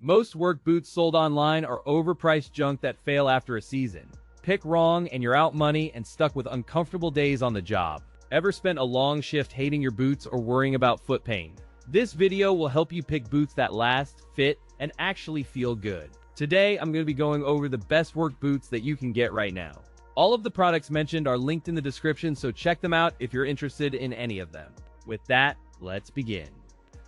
Most work boots sold online are overpriced junk that fail after a season. Pick wrong and you're out money and stuck with uncomfortable days on the job. Ever spent a long shift hating your boots or worrying about foot pain? This video will help you pick boots that last, fit, and actually feel good. Today, I'm going to be going over the best work boots that you can get right now. All of the products mentioned are linked in the description, so check them out if you're interested in any of them. With that, let's begin.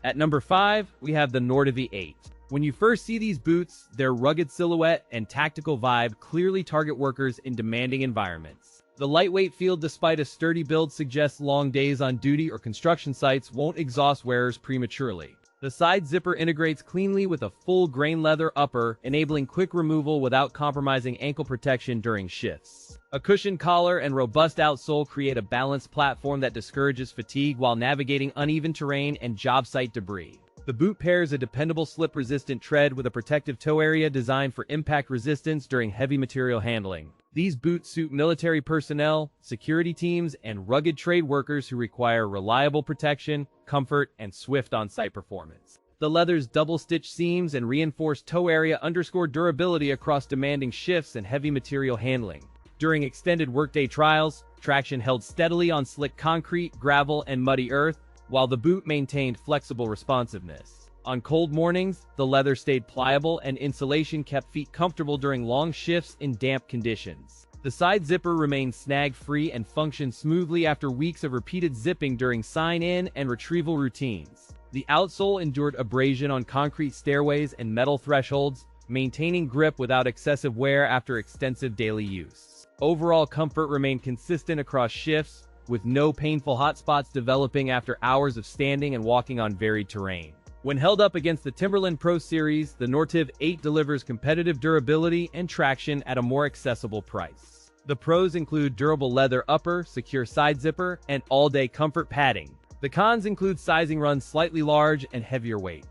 At number 5, we have the NORTIV 8. When you first see these boots, their rugged silhouette and tactical vibe clearly target workers in demanding environments. The lightweight feel despite a sturdy build suggests long days on duty or construction sites won't exhaust wearers prematurely. The side zipper integrates cleanly with a full grain leather upper, enabling quick removal without compromising ankle protection during shifts. A cushioned collar and robust outsole create a balanced platform that discourages fatigue while navigating uneven terrain and job site debris. The boot pairs a dependable slip-resistant tread with a protective toe area designed for impact resistance during heavy material handling. These boots suit military personnel, security teams, and rugged trade workers who require reliable protection, comfort, and swift on-site performance. The leather's double-stitched seams and reinforced toe area underscore durability across demanding shifts and heavy material handling. During extended workday trials, traction held steadily on slick concrete, gravel, and muddy earth, while the boot maintained flexible responsiveness. On cold mornings, the leather stayed pliable and insulation kept feet comfortable during long shifts in damp conditions. The side zipper remained snag-free and functioned smoothly after weeks of repeated zipping during sign-in and retrieval routines. The outsole endured abrasion on concrete stairways and metal thresholds, maintaining grip without excessive wear after extensive daily use. Overall comfort remained consistent across shifts, with no painful hotspots developing after hours of standing and walking on varied terrain. When held up against the Timberland Pro Series, the NORTIV 8 delivers competitive durability and traction at a more accessible price. The pros include durable leather upper, secure side zipper, and all-day comfort padding. The cons include sizing runs slightly large and heavier weight.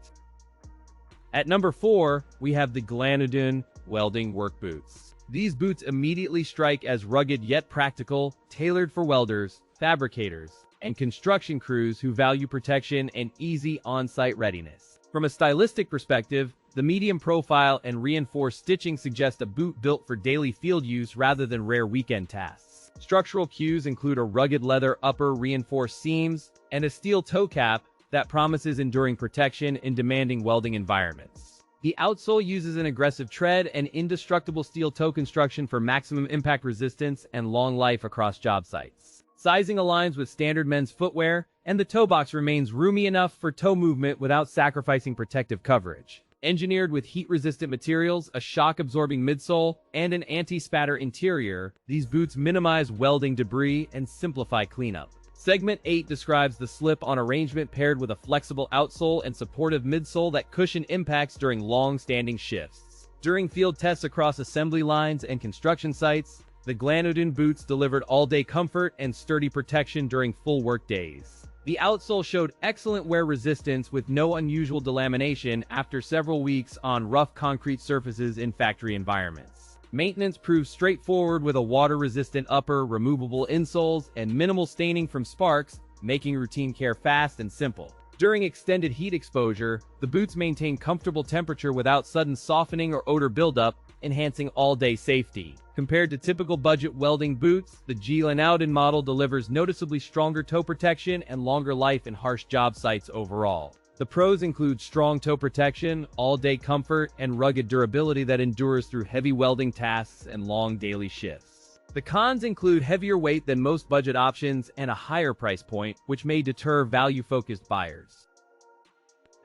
At number 4, we have the GLANOUDUN Welding Work Boots. These boots immediately strike as rugged yet practical, tailored for welders, fabricators, and construction crews who value protection and easy on-site readiness. From a stylistic perspective, the medium profile and reinforced stitching suggest a boot built for daily field use rather than rare weekend tasks. Structural cues include a rugged leather upper, reinforced seams, and a steel toe cap that promises enduring protection in demanding welding environments. The outsole uses an aggressive tread and indestructible steel toe construction for maximum impact resistance and long life across job sites. Sizing aligns with standard men's footwear, and the toe box remains roomy enough for toe movement without sacrificing protective coverage. Engineered with heat-resistant materials, a shock-absorbing midsole, and an anti-spatter interior, these boots minimize welding debris and simplify cleanup. Segment 8 describes the slip-on arrangement paired with a flexible outsole and supportive midsole that cushion impacts during long-standing shifts. During field tests across assembly lines and construction sites, the GLANOUDUN boots delivered all-day comfort and sturdy protection during full work days. The outsole showed excellent wear resistance with no unusual delamination after several weeks on rough concrete surfaces in factory environments. Maintenance proved straightforward with a water-resistant upper, removable insoles, and minimal staining from sparks, making routine care fast and simple. During extended heat exposure, the boots maintain comfortable temperature without sudden softening or odor buildup, enhancing all-day safety. Compared to typical budget welding boots, the GLANOUDUN model delivers noticeably stronger toe protection and longer life in harsh job sites overall. The pros include strong toe protection, all-day comfort, and rugged durability that endures through heavy welding tasks and long daily shifts. The cons include heavier weight than most budget options and a higher price point, which may deter value-focused buyers.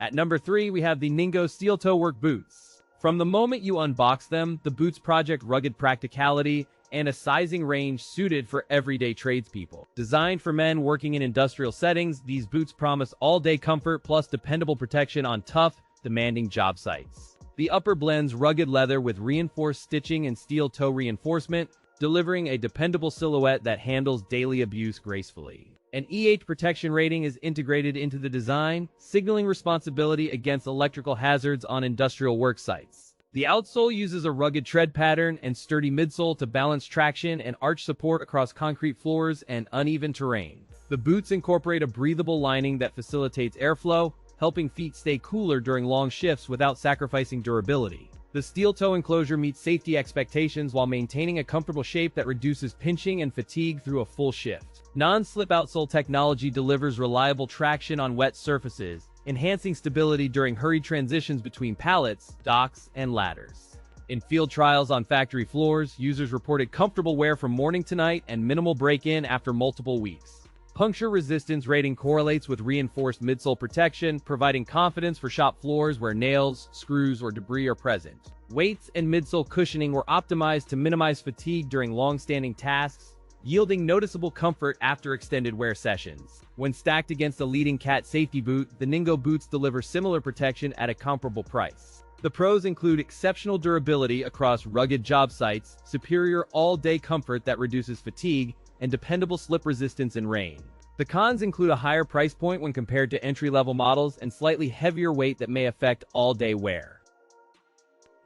At number 3, we have the NINGO Steel Toe Work Boots. From the moment you unbox them, the boots project rugged practicality and a sizing range suited for everyday tradespeople. Designed for men working in industrial settings, these boots promise all-day comfort plus dependable protection on tough, demanding job sites. The upper blends rugged leather with reinforced stitching and steel toe reinforcement, delivering a dependable silhouette that handles daily abuse gracefully. An protection rating is integrated into the design, signaling responsibility against electrical hazards on industrial work sites. The outsole uses a rugged tread pattern and sturdy midsole to balance traction and arch support across concrete floors and uneven terrain. The boots incorporate a breathable lining that facilitates airflow, helping feet stay cooler during long shifts without sacrificing durability. The steel toe enclosure meets safety expectations while maintaining a comfortable shape that reduces pinching and fatigue through a full shift. Non-slip outsole technology delivers reliable traction on wet surfaces, enhancing stability during hurried transitions between pallets, docks, and ladders. In field trials on factory floors, users reported comfortable wear from morning to night and minimal break-in after multiple weeks. Puncture resistance rating correlates with reinforced midsole protection, providing confidence for shop floors where nails, screws, or debris are present. Weights and midsole cushioning were optimized to minimize fatigue during long-standing tasks, yielding noticeable comfort after extended wear sessions. When stacked against a leading cat safety boot, the NINGO boots deliver similar protection at a comparable price. The pros include exceptional durability across rugged job sites, superior all-day comfort that reduces fatigue, and dependable slip resistance in rain. The cons include a higher price point when compared to entry-level models and slightly heavier weight that may affect all-day wear.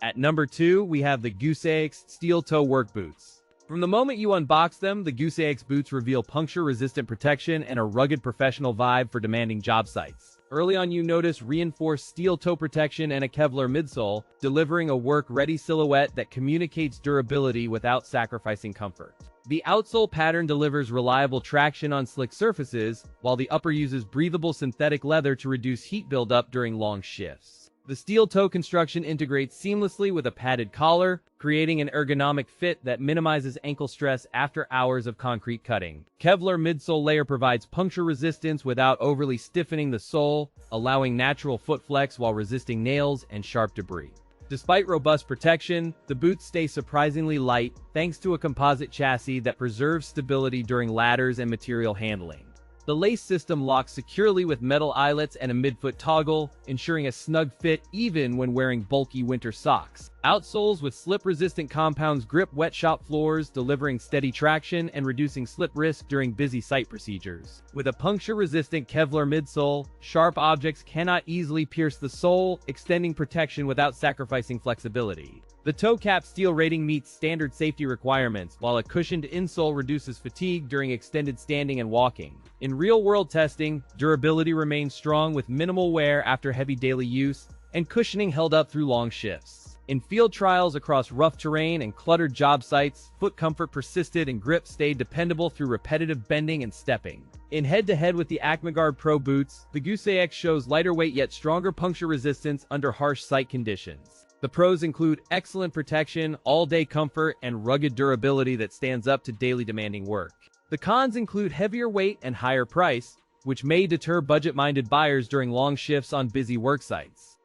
At number 2, we have the GUSAYEX Steel Toe Work Boots. From the moment you unbox them, the GUSAYEX boots reveal puncture-resistant protection and a rugged professional vibe for demanding job sites. Early on, you notice reinforced steel toe protection and a Kevlar midsole, delivering a work-ready silhouette that communicates durability without sacrificing comfort. The outsole pattern delivers reliable traction on slick surfaces, while the upper uses breathable synthetic leather to reduce heat buildup during long shifts. The steel toe construction integrates seamlessly with a padded collar, creating an ergonomic fit that minimizes ankle stress after hours of concrete cutting. Kevlar midsole layer provides puncture resistance without overly stiffening the sole, allowing natural foot flex while resisting nails and sharp debris. Despite robust protection, the boots stay surprisingly light thanks to a composite chassis that preserves stability during ladders and material handling. The lace system locks securely with metal eyelets and a midfoot toggle, ensuring a snug fit even when wearing bulky winter socks. Outsoles with slip-resistant compounds grip wet shop floors, delivering steady traction and reducing slip risk during busy site procedures. With a puncture-resistant Kevlar midsole, sharp objects cannot easily pierce the sole, extending protection without sacrificing flexibility. The toe cap steel rating meets standard safety requirements, while a cushioned insole reduces fatigue during extended standing and walking. In real-world testing, durability remains strong with minimal wear after heavy daily use, and cushioning held up through long shifts. In field trials across rough terrain and cluttered job sites, foot comfort persisted and grip stayed dependable through repetitive bending and stepping. In head-to-head with the AcmeGuard Pro boots, the GUSAYEX shows lighter weight yet stronger puncture resistance under harsh site conditions. The pros include excellent protection, all-day comfort, and rugged durability that stands up to daily demanding work. The cons include heavier weight and higher price, which may deter budget-minded buyers during long shifts on busy work sites.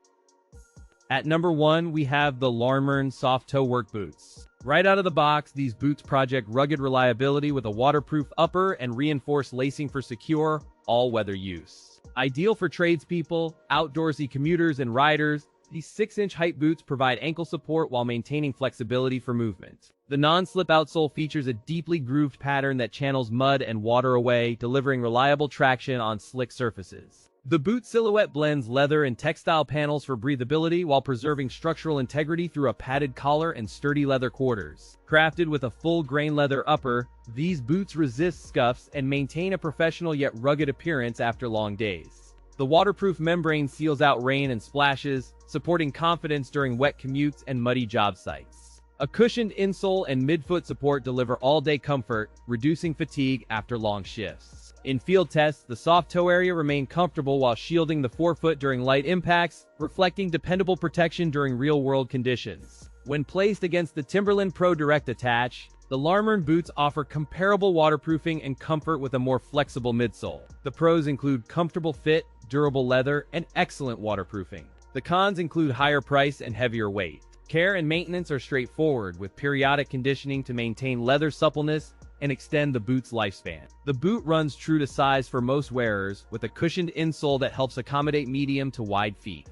At number 1, we have the LARNMERN Soft Toe Work Boots. Right out of the box, these boots project rugged reliability with a waterproof upper and reinforced lacing for secure, all-weather use. Ideal for tradespeople, outdoorsy commuters, and riders, these 6-inch height boots provide ankle support while maintaining flexibility for movement. The non-slip outsole features a deeply grooved pattern that channels mud and water away, delivering reliable traction on slick surfaces. The boot silhouette blends leather and textile panels for breathability while preserving structural integrity through a padded collar and sturdy leather quarters. Crafted with a full-grain leather upper, these boots resist scuffs and maintain a professional yet rugged appearance after long days. The waterproof membrane seals out rain and splashes, supporting confidence during wet commutes and muddy job sites. A cushioned insole and midfoot support deliver all-day comfort, reducing fatigue after long shifts. In field tests, the soft toe area remained comfortable while shielding the forefoot during light impacts, reflecting dependable protection during real-world conditions. When placed against the Timberland Pro Direct Attach, the LARNMERN boots offer comparable waterproofing and comfort with a more flexible midsole. The pros include comfortable fit, durable leather, and excellent waterproofing. The cons include higher price and heavier weight. Care and maintenance are straightforward, with periodic conditioning to maintain leather suppleness and extend the boot's lifespan. The boot runs true to size for most wearers, with a cushioned insole that helps accommodate medium to wide feet.